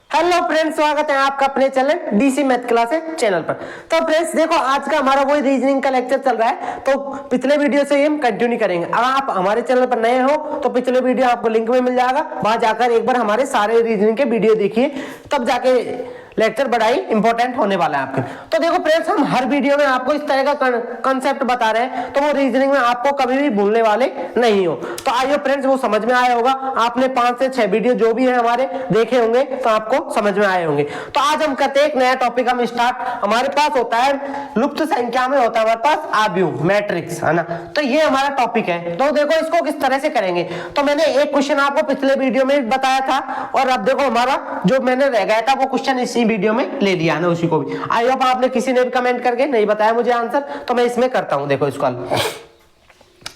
Hello friends, स्वागत है आपका अपने channel DC math classes channel पर। तो फ्रेंड्स देखो, आज का हमारा वही रीजनिंग का लेक्चर चल रहा है, तो पिछले वीडियो से हम कंटिन्यू करेंगे। अगर आप हमारे चैनल पर नए हो तो पिछले वीडियो आपको लिंक में मिल जाएगा, वहां जाकर एक बार हमारे सारे रीजनिंग के वीडियो देखिए, तब जाके लेक्चर बड़ा ही इंपॉर्टेंट होने वाला है आपके। तो देखो फ्रेंड्स, हम हर वीडियो में आपको इस तरह का कंसेप्ट बता रहे हैं, तो वो रीजनिंग में आपको कभी भी भूलने वाले नहीं हो। तो आइए फ्रेंड्स, वो समझ में आया होगा, आपने 5 से 6 वीडियो जो भी है हमारे देखे होंगे, तो आपको समझ में आए होंगे। तो आज हम करते हैं एक नया टॉपिक हम स्टार्ट। हमारे पास होता है लुप्त संख्या में होता है हमारे पास आव्यूह मैट्रिक्स, है ना। तो ये हमारा टॉपिक है। तो देखो इसको किस तरह से करेंगे। तो मैंने एक क्वेश्चन आपको पिछले वीडियो में बताया था, और अब देखो हमारा जो मैंने रह गया था वो क्वेश्चन इसी वीडियो में ले लिया ना, उसी को भी। आई होप आपने किसी ने भी कमेंट करके नहीं बताया मुझे आंसर, तो मैं इसमें करता हूं। देखो इसको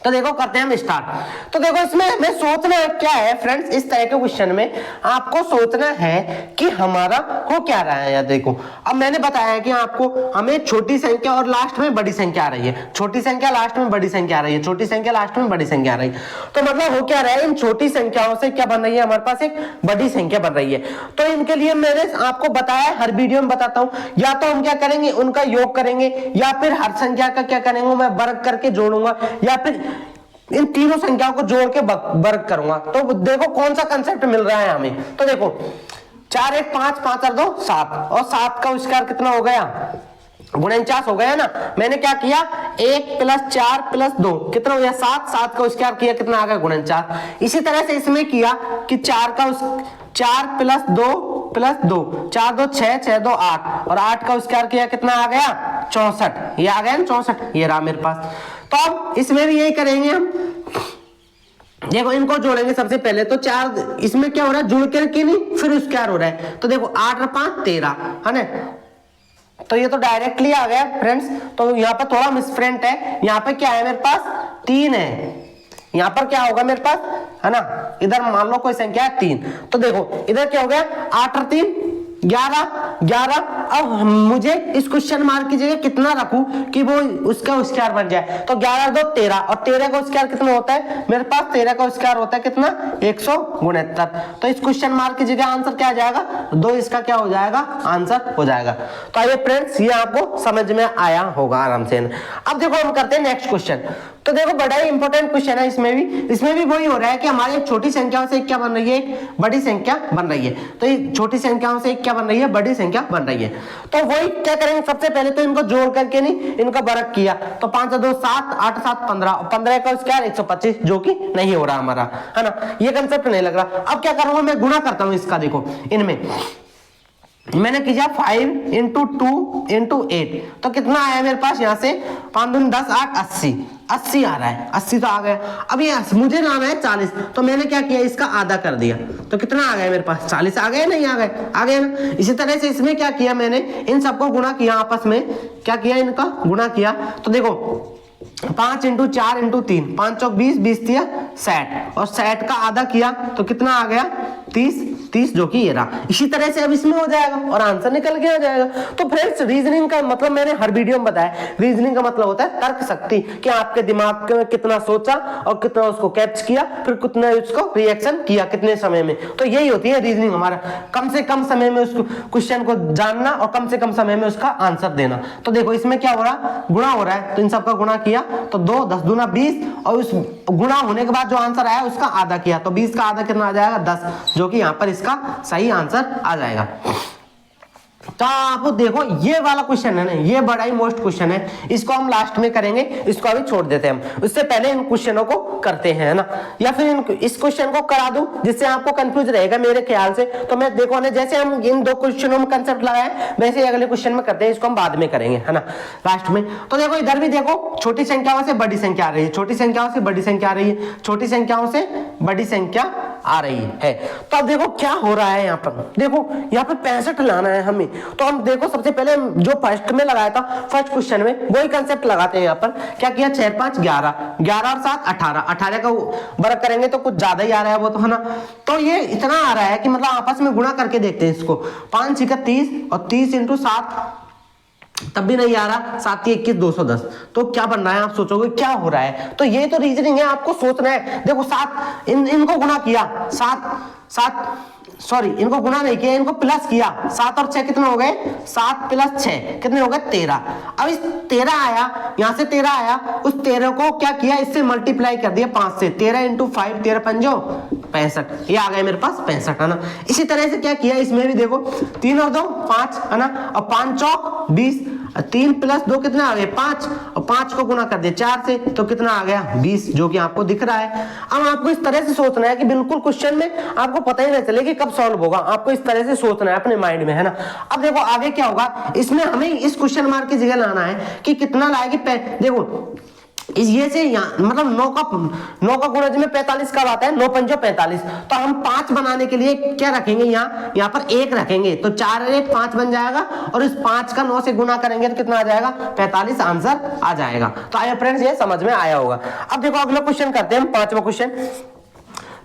तो देखो करते हैं हम स्टार्ट। तो देखो इसमें हमें सोचना क्या है फ्रेंड्स, इस तरह के क्वेश्चन में आपको सोचना है कि हमारा हो क्या रहा है। यार देखो, अब मैंने बताया कि आपको हमें छोटी संख्या और लास्ट में बड़ी संख्या आ रही है, छोटी संख्या लास्ट में बड़ी संख्या आ रही है, छोटी संख्या लास्ट में बड़ी संख्या आ रही है। तो मतलब हो क्या रहा है, इन छोटी संख्याओं से क्या बन रही है, हमारे पास एक बड़ी संख्या बन रही है। तो इनके लिए मैंने आपको बताया, हर वीडियो में बताता हूं, या तो हम क्या करेंगे उनका योग करेंगे, या फिर हर संख्या का क्या करेंगे मैं वर्ग करके जोड़ूंगा, या फिर इन तीनों संख्याओं को जोड़ के वर्ग करूंगा। तो देखो कौन सा कंसेप्ट मिल रहा है हमें। तो देखो 4 1 5 5 और 2 7, और 7 का स्क्वायर कितना हो गया, 49 हो गया ना। मैंने क्या किया, 1 + 4 + 2 कितना हो गया 7, 7 का स्क्वायर किया कितना आ गया 49। इसी तरह से इसमें किया कि 4 + 2 + 2, 4 2 6, 6 2 8, और 8 का स्क्वायर किया कितना आ गया 64। ये आ गया ना 64, ये रहा मेरे पास। तो अब इसमें भी यही करेंगे हम। देखो इनको जोड़ेंगे सबसे पहले। तो 4 इसमें क्या हो रहा है, जुड़ करके नहीं फिर स्क्वायर हो रहा है। तो देखो 8 और 5 13, है ना। तो ये तो डायरेक्टली आ गया फ्रेंड्स। तो यहाँ पर थोड़ा मिसप्रिंट है, यहाँ पे क्या है मेरे पास 3 है, यहाँ पर क्या होगा मेरे पास, है ना। इधर मान लो कोई संख्या है 3, तो देखो इधर क्या हो गया 8 और 3 11। अब मुझे इस क्वेश्चन मार्क की जगह कितना रखूं कि वो उसका स्क्वायर बन जाए। तो 11 2 13, और 13 का स्क्वायर कितना होता है मेरे पास, 13 का स्क्वायर होता है कितना 169। तो इस क्वेश्चन मार्क की जगह आंसर क्या आ जाएगा 2, इसका क्या हो जाएगा आंसर हो जाएगा। तो आइए फ्रेंड्स, ये आपको समझ में आया होगा आराम से। अब देखो हम करते हैं नेक्स्ट क्वेश्चन। तो देखो बड़ा ही इंपॉर्टेंट क्वेश्चन है। इसमें भी वही हो रहा है कि हमारी छोटी संख्याओं से क्या बन रही है, एक बड़ी संख्या बन रही है। तो ये छोटी संख्याओं से क्या बन रही है, बड़ी संख्या बन रही है। तो वही क्या करेंगे, सबसे पहले तो इनको जोड़ करके नहीं इनका वर्ग किया। तो 5 2 7, 8 7 15, 15 का स्क्वायर 125, जो कि नहीं हो रहा हमारा, है ना। ये कंसेप्ट नहीं लग रहा। अब क्या करूंगा, मैं गुणा करता हूं इसका। देखो इनमें मैंने किया 5 × 2 × 8, तो कितना आया मेरे पास, यहाँ से 5 दूनी 10 8 80 आ रहा है, 80 तो आ गया। अब ये मुझे लाना है 40, तो मैंने क्या किया इसका आधा कर दिया। तो कितना आ गया मेरे पास 40 आ गया, नहीं आ गए, आ गया ना। इसी तरह से इसमें क्या किया, मैंने इन सबको गुणा किया, आपस में क्या किया इनका गुणा किया। तो देखो 5 × 4 × 3, 5 चौक 20, 20 दिया 60, और 60 का आधा किया तो कितना आ गया 30, जो कि ये रहा। इसी तरह से अब इसमें हो जाएगा और आंसर निकल के आ जाएगा। तो फ्रेंड्स रीजनिंग का मतलब मैंने हर वीडियो में बताया, रीजनिंग का मतलब होता है तर्क शक्ति, कि आपके दिमाग में कितना सोचा और कितना उसको कैप्च किया, फिर कितना उसको रिएक्शन किया कितने समय में। तो यही होती है रीजनिंग हमारा, कम से कम समय में उस क्वेश्चन को जानना और कम से कम समय में उसका आंसर देना। तो देखो इसमें क्या हो रहा, गुणा हो रहा है, तो इन सबका गुणा किया तो 2 10 दूना 20, और उस गुणा होने के बाद जो आंसर आया उसका आधा किया, तो 20 का आधा कितना आ जाएगा 10, जो कि यहाँ पर इसका सही आंसर आ जाएगा। तो आप देखो ये वाला क्वेश्चन है ना, ये बड़ा ही मोस्ट क्वेश्चन है, इसको हम लास्ट में करेंगे, इसको अभी छोड़ देते हैं हम। उससे पहले इन क्वेश्चनों को करते हैं ना, या फिर इस क्वेश्चन को करा दूं जिससे आपको कंफ्यूज रहेगा मेरे ख्याल से। तो मैं देखो ना, जैसे हम इन 2 क्वेश्चनों में कंसेप्ट लगाए वैसे ही अगले क्वेश्चन में करते हैं, इसको हम बाद में करेंगे, है ना, लास्ट में। तो देखो इधर भी देखो छोटी संख्याओं से बड़ी संख्या आ रही है, छोटी संख्याओं से बड़ी संख्या आ रही है, छोटी संख्याओं से बड़ी संख्या आ रही है। तो अब देखो क्या हो रहा है यहाँ पर, देखो यहाँ पे 65 लाना है हमें। तो हम देखो सबसे पहले जो फर्स्ट में लगाया था, फर्स्ट क्वेश्चन में वही कंसेप्ट लगाते हैं। यहाँ पर क्या किया 6 5 11, 11 और 7 18, 18 का वर्ग करेंगे तो कुछ ज्यादा ही आ रहा है वो, तो है ना। तो ये इतना आ रहा है कि मतलब आपस में गुणा करके देखते हैं इसको, 5 × 30 और 30 × 7 तब भी नहीं आ रहा, 7 21 210। तो क्या बन रहा है, आप सोचोगे क्या हो रहा है। तो ये तो रीजनिंग है, आपको सोचना है। देखो 7 इनको गुणा किया, 7 सॉरी इनको गुना नहीं किया, इनको प्लस किया। 7 और 6 कितने हो गए? 7 प्लस 6 कितने हो गए? 13। अब इस 13 आया, यहां से 13 आया, उस 13 को क्या किया? इससे मल्टीप्लाई कर दिया 5 से। 13 इंटू 5, 13 पंजो 65, ये आ गया मेरे पास 65 है ना। इसी तरह से क्या किया इसमें भी देखो, 3 और 2 5 है ना, और 5 चौक 20, 3 प्लस 2 कितना आ गया? 5, और 5 को गुना कर दिया 4 से, तो कितना आ गया? 20, जो कि आपको दिख रहा है। अब आपको इस तरह से सोचना है कि बिल्कुल क्वेश्चन में आपको पता ही नहीं चले कि कब सॉल्व होगा, आपको इस तरह से सोचना है अपने माइंड में, है ना। अब देखो आगे क्या होगा, इसमें हमें इस क्वेश्चन मार्क की जगह लाना है कि कितना लाएगी। देखो ये से यहाँ मतलब 9 का गुणज में 45 कब आता है? 9 पंजो 45। तो हम 5 बनाने के लिए क्या रखेंगे? यहाँ पर 1 रखेंगे, तो 4 और 1 5 बन जाएगा, और इस 5 का 9 से गुना करेंगे तो कितना आ जाएगा? 45 आंसर आ जाएगा। तो आइए फ्रेंड्स, ये समझ में आया होगा। अब देखो अगला क्वेश्चन करते हैं हम, 5वां क्वेश्चन।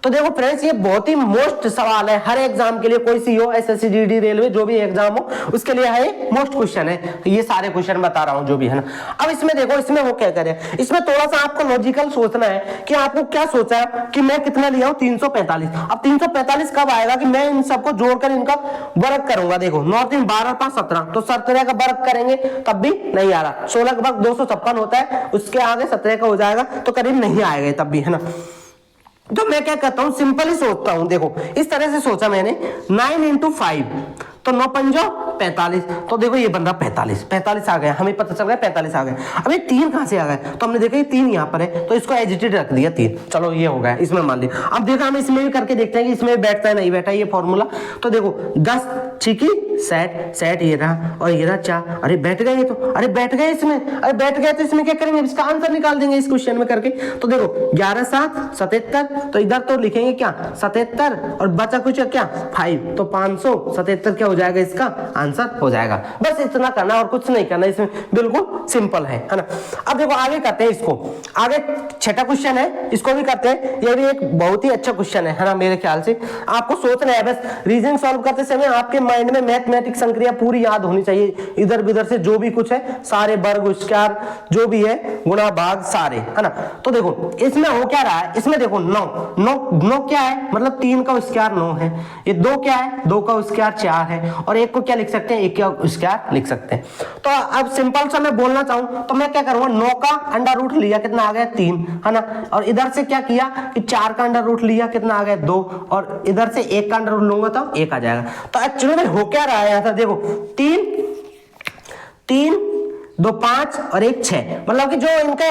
तो देखो फ्रेंड्स, ये बहुत ही मोस्ट सवाल है हर एग्जाम के लिए, कोई सी हो, एसएससी जीडी रेलवे जो भी एग्जाम हो उसके लिए है, मोस्ट क्वेश्चन है। ये सारे क्वेश्चन बता रहा हूं जो भी है ना। अब इसमें देखो, इसमें वो क्या करें, इसमें थोड़ा सा आपको लॉजिकल सोचना है कि आपको क्या सोचा है कि मैं कितना लिया हूं? 345। अब 345 कब आएगा कि मैं इन सबको जोड़कर इनका वर्ग करूंगा। देखो 9 3 12 5 17, तो 17 का वर्ग करेंगे तब भी नहीं आ रहा। 16 का वर्ग 256 होता है, उसके आगे 17 का हो जाएगा, तो करीब नहीं आएगा तब भी, है ना। तो मैं क्या करता हूं, सिंपल ही सोचता हूं। देखो इस तरह से सोचा मैंने, 9 इंटू 5, तो 9 पंजो 45, तो देखो ये बन रहा 45 आ गया, हमें पता चल गया 45 आ गया। अब ये 3 कहां से आ गया? तो हमने देखा ये 3 यहाँ पर है, तो इसको एजिटेड रख दिया 3, चलो ये हो गया, इसमें मान लिया। अब देखो हम इसमें भी करके देखते हैं कि इसमें बैठता है नहीं बैठा ये फॉर्मूला। तो देखो 10 छिकी सेट ये रहा, और ये रहा 4, अरे बैठ गए तो, अरे बैठ गए इसमें, अरे बैठ गए तो इसमें क्या करेंगे? इसका आंसर निकाल देंगे इस क्वेश्चन में करके। तो देखो 11 7 77, तो इधर तो लिखेंगे क्या? 77, और बचा कुछ क्या? 5, तो 577 क्या हो जाएगा? इसका आंसर हो जाएगा। बस इतना करना और कुछ नहीं करना, इसमें बिल्कुल सिंपल है ना। अब देखो आगे करते हैं इसको, आगे 6वां क्वेश्चन है, इसको भी करते हैं। ये भी एक बहुत ही अच्छा क्वेश्चन है ना, मेरे ख्याल से आपको सोचना है बस। रीजनिंग सॉल्व करते समय आपके माइंड में मैथमेटिक्स संक्रिया पूरी याद होनी चाहिए, इधर उधर से जो भी कुछ है सारे वर्ग उस्कार जो भी है, गुणा भाग सारे, है ना। तो देखो इसमें हो क्या रहा है, इसमें देखो 9 क्या है? मतलब 3 का स्क्वायर 9 है। ये 2 क्या है? 2 का स्क्वायर 4 है, और 1 को क्या लिख सकते हैं? 1 का स्क्वायर लिख सकते हैं। तो अब सिंपल सा मैं बोलना चाहूं तो मैं क्या करूंगा, 9 का अंडर रूट लिया, कितना आ गया? 3, है ना। और इधर से क्या किया कि 4 का अंडर रूट लिया, कितना आ गया? 2, और इधर से 1 का अंडर रूट लूंगा तो 1 आ जाएगा। तो एक्चुअली में हो क्या रहा है, देखो 3 2 5 और 1 6, मतलब कि जो इनका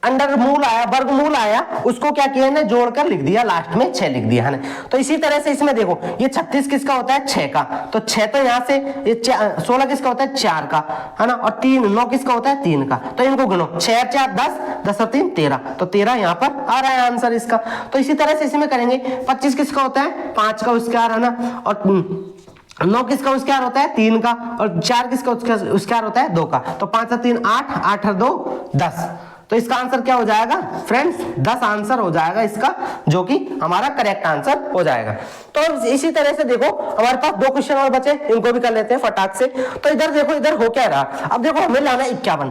अंडर मूल आया, वर्गमूल आया, उसको क्या किया ना, जोड़कर लिख दिया, लास्ट में 6 लिख दिया, है ना। तो इसी तरह से इसमें देखो ये 36 किसका होता है? 6 का, तो 6 तो यहाँ से, ये 16 किसका होता है? 4 का, है ना। और 9 किसका होता है? 3 का। तो इनको गिनो, 6 4 10, 10 और 3 13, तो 13 यहाँ पर आ रहा है आंसर इसका। तो इसी तरह से इसमें करेंगे। 25 किसका होता है? 5 का स्क्वायर, है ना। और 9 किसका स्क्वायर होता है? 3 का, और 4 किसका स्क्वायर होता है? 2 का। तो 5 और 3 8, 8 और 2 10, तो इसका आंसर क्या हो जाएगा फ्रेंड्स? 10 आंसर हो जाएगा इसका, जो कि हमारा करेक्ट आंसर हो जाएगा। तो इसी तरह से देखो हमारे पास 2 क्वेश्चन और बचे, इनको भी कर लेते हैं फटाक से। तो इधर देखो, इधर हो क्या रहा, अब देखो हमें लाना 51।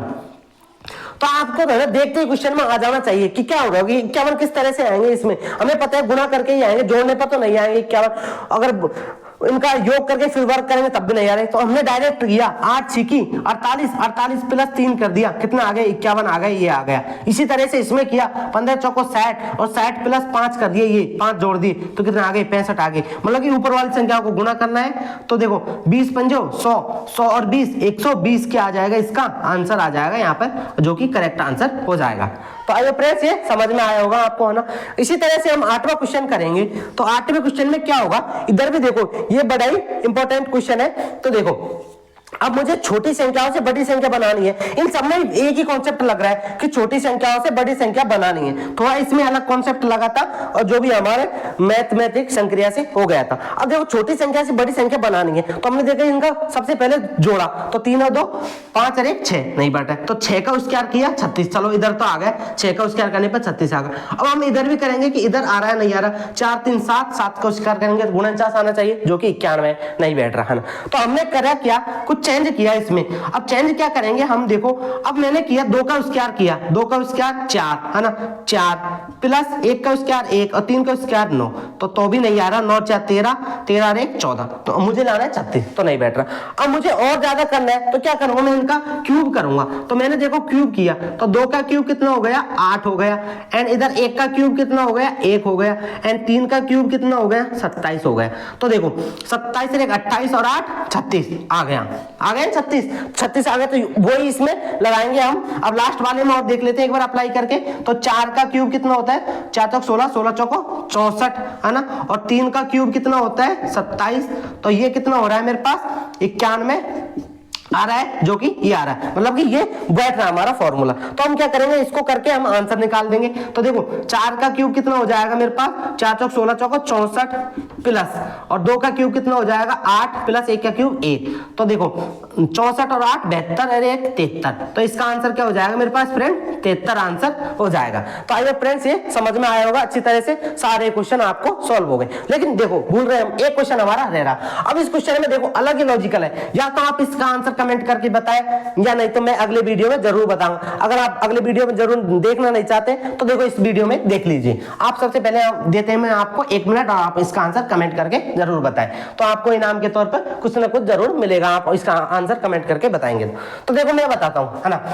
तो आपको देखते ही क्वेश्चन में आ जाना चाहिए कि क्या होगा, 51 किस तरह से आएंगे। इसमें हमें पता है गुना करके ही आएंगे, जोड़ने पर तो नहीं आएंगे 51। अगर इनका योग करके फिर वर्क करेंगे तब भी नहीं आ रहे। तो हमने डायरेक्ट किया 8 छिकी 48 प्लस 3 कर दिया, कितना आ गया? 51 आ गया, ये आ गया। इसी तरह से इसमें किया 15 चौको 60 और 60 प्लस 5 कर दिए, ये 5 जोड़ दिए, तो कितना आ गए? 65 आ गए। मतलब कि ऊपर वाली संख्याओं को गुना करना है। तो देखो 20 पंजो 100, 100 और 20 120 क्या आ जाएगा? इसका आंसर आ जाएगा यहाँ पर, जो कि करेक्ट आंसर हो जाएगा। तो आइए फ्रेंड्स, ये समझ में आया होगा आपको, है ना। इसी तरह से हम 8वां क्वेश्चन करेंगे। तो 8वें क्वेश्चन में क्या होगा, इधर भी देखो ये बड़ा ही इंपॉर्टेंट क्वेश्चन है। तो देखो अब मुझे छोटी संख्याओं से बड़ी संख्या बनानी है। इन सब में एक ही कॉन्सेप्ट लग रहा है कि छोटी संख्याओं से बड़ी संख्या बनानी है। थोड़ा इसमें अलग कॉन्सेप्ट लगा था, और जो भी हमारे मैथमेटिक्स संक्रिया से हो गया था। अब देखो छोटी संख्या से बड़ी संख्या बनानी है, तो हमने देखा इनका सबसे पहले जोड़ा, तो 3 और 2 5 और 1 6 नहीं बटा, तो 6 का स्क्वायर किया 36। चलो इधर तो आ गया, 6 का स्क्वायर करने पर 36 आ गया। अब हम इधर भी करेंगे कि इधर आ रहा है नहीं आ रहा, 4 3 7, 7 का स्क्वायर करेंगे तो 49 आना चाहिए, जो कि 91 नहीं बैठ रहा, है ना। तो हमने करा क्या, कुछ चेंज किया इसमें। अब चेंज क्या करेंगे हम, देखो अब मैंने किया 2 का स्क्वायर किया, 2 का स्क्वायर 4 है ना, 4 प्लस 1 का स्क्वायर 1 और 3 का स्क्वायर 9, तो भी नहीं आ रहा, 9 4 13, 13 और 1 14, तो मुझे लाना है 36, तो नहीं बैठ रहा। अब मुझे और ज्यादा करना है तो क्या करूंगा, मैं इनका क्यूब करूंगा। तो मैंने देखो क्यूब किया, तो 2 का क्यूब कितना हो गया, 8 हो गया, एंड इधर 1 का क्यूब कितना हो गया, 1 हो गया, एंड 3 का क्यूब कितना हो गया, 27 हो गया। तो देखो 27 से 28 और 8 36 आ गया, 36 आ गया, तो वही इसमें लगाएंगे हम। अब लास्ट वाले में और देख लेते हैं एक बार अप्लाई करके। तो 4 का क्यूब कितना होता है, 4 चौक 16, 16 चौको 64 है ना, और 3 का क्यूब कितना होता है 27, तो ये कितना हो रहा है मेरे पास 91 आ रहा है, जो कि ये आ रहा है, मतलब कि ये बैठ रहा है हमारा फॉर्मूला। तो हम क्या करेंगे, इसको करके हम आंसर निकाल देंगे। तो देखो 4 का क्यूब कितना हो जाएगा मेरे पास, 4 चौक 16 चौको 64 प्लस, और 2 का क्यूब कितना हो जाएगा 8 प्लस 1 का क्यूब 1, तो देखो 64 और 8 72 और 1 73, तो इसका आंसर क्या हो जाएगा मेरे पास फ्रेंड, 73 आंसर हो जाएगा। तो आइए फ्रेंड्स, ये समझ में आया होगा अच्छी तरह से, सारे क्वेश्चन आपको सॉल्व हो गए। लेकिन देखो भूल रहे हम, एक क्वेश्चन हमारा रह रहा। अब इस क्वेश्चन में देखो अलग ही लॉजिकल है, या तो आप इसका आंसर कमेंट करके बताएं, या नहीं तो मैं अगले वीडियो में जरूर बताऊंगा। अगर आप अगले वीडियो में जरूर देखना नहीं चाहते तो देखो इस वीडियो में देख लीजिए। आप सबसे पहले देते हैं मैं आपको 1 मिनट, और आप इसका आंसर कमेंट करके जरूर बताएं, तो आपको इनाम के तौर पर कुछ ना कुछ जरूर मिलेगा, आप इसका आंसर कमेंट करके बताएंगे। तो देखो मैं बताता हूं, है ना।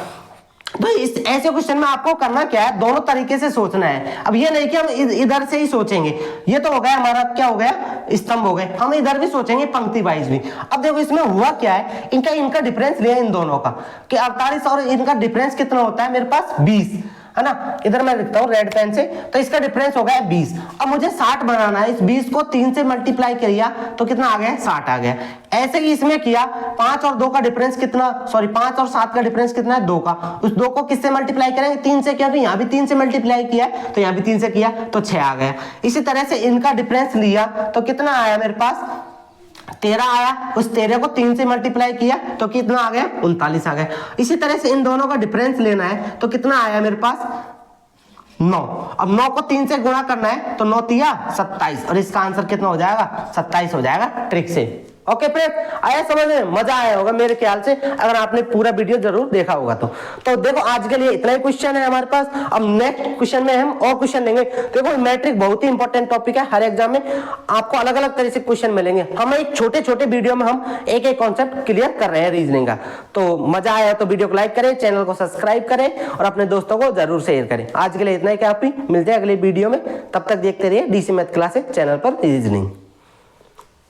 तो इस ऐसे क्वेश्चन में आपको करना क्या है, दोनों तरीके से सोचना है। अब ये नहीं कि हम इधर से ही सोचेंगे, ये तो हो गया हमारा, क्या हो गया, स्तंभ हो गए, हम इधर भी सोचेंगे पंक्ति वाइज भी। अब देखो इसमें हुआ क्या है, इनका डिफरेंस लिया इन दोनों का कि 48 और इनका डिफरेंस कितना होता है मेरे पास 20, है ना। इधर मैं लिखता हूँ रेड पेन से, तो इसका डिफरेंस हो गया 20। अब मुझे 60 बनाना है, इस 20 को 3 से मल्टीप्लाई किया तो कितना आ गया, 60 आ गया। ऐसे ही इसमें किया, 5 और 2 का डिफरेंस कितना, सॉरी 5 और 7 का डिफरेंस कितना है, 2 का, उस 2 को किससे मल्टीप्लाई करेंगे, 3 से किया, तो यहाँ भी 3 से मल्टीप्लाई किया, तो यहाँ भी 3 से किया तो 6 आ गया। इसी तरह से इनका डिफरेंस लिया तो कितना आया मेरे पास, 13 आया, उस 13 को 3 से मल्टीप्लाई किया तो कितना आ गया, 39 आ गया। इसी तरह से इन दोनों का डिफरेंस लेना है तो कितना आया मेरे पास, 9। अब 9 को 3 से गुणा करना है तो 9 तिया 27, और इसका आंसर कितना हो जाएगा, 27 हो जाएगा ट्रिक से। ओके फ्रेंड्स, आया समझ में, मजा आया होगा मेरे ख्याल से, अगर आपने पूरा वीडियो जरूर देखा होगा तो देखो आज के लिए इतना ही क्वेश्चन है हमारे पास। अब नेक्स्ट क्वेश्चन में हम और क्वेश्चन लेंगे। देखो मैट्रिक बहुत ही इंपॉर्टेंट टॉपिक है, हर एग्जाम में आपको अलग अलग तरह से क्वेश्चन मिलेंगे। हम एक छोटे छोटे वीडियो में हम एक एक कॉन्सेप्ट क्लियर कर रहे हैं रीजनिंग का। तो मजा आया तो वीडियो को लाइक करें, चैनल को सब्सक्राइब करें और अपने दोस्तों को जरूर शेयर करें। आज के लिए इतना ही, काफी, मिलते हैं अगले वीडियो में, तब तक देखते रहिए DC मैथ क्लासेस चैनल पर रीजनिंग।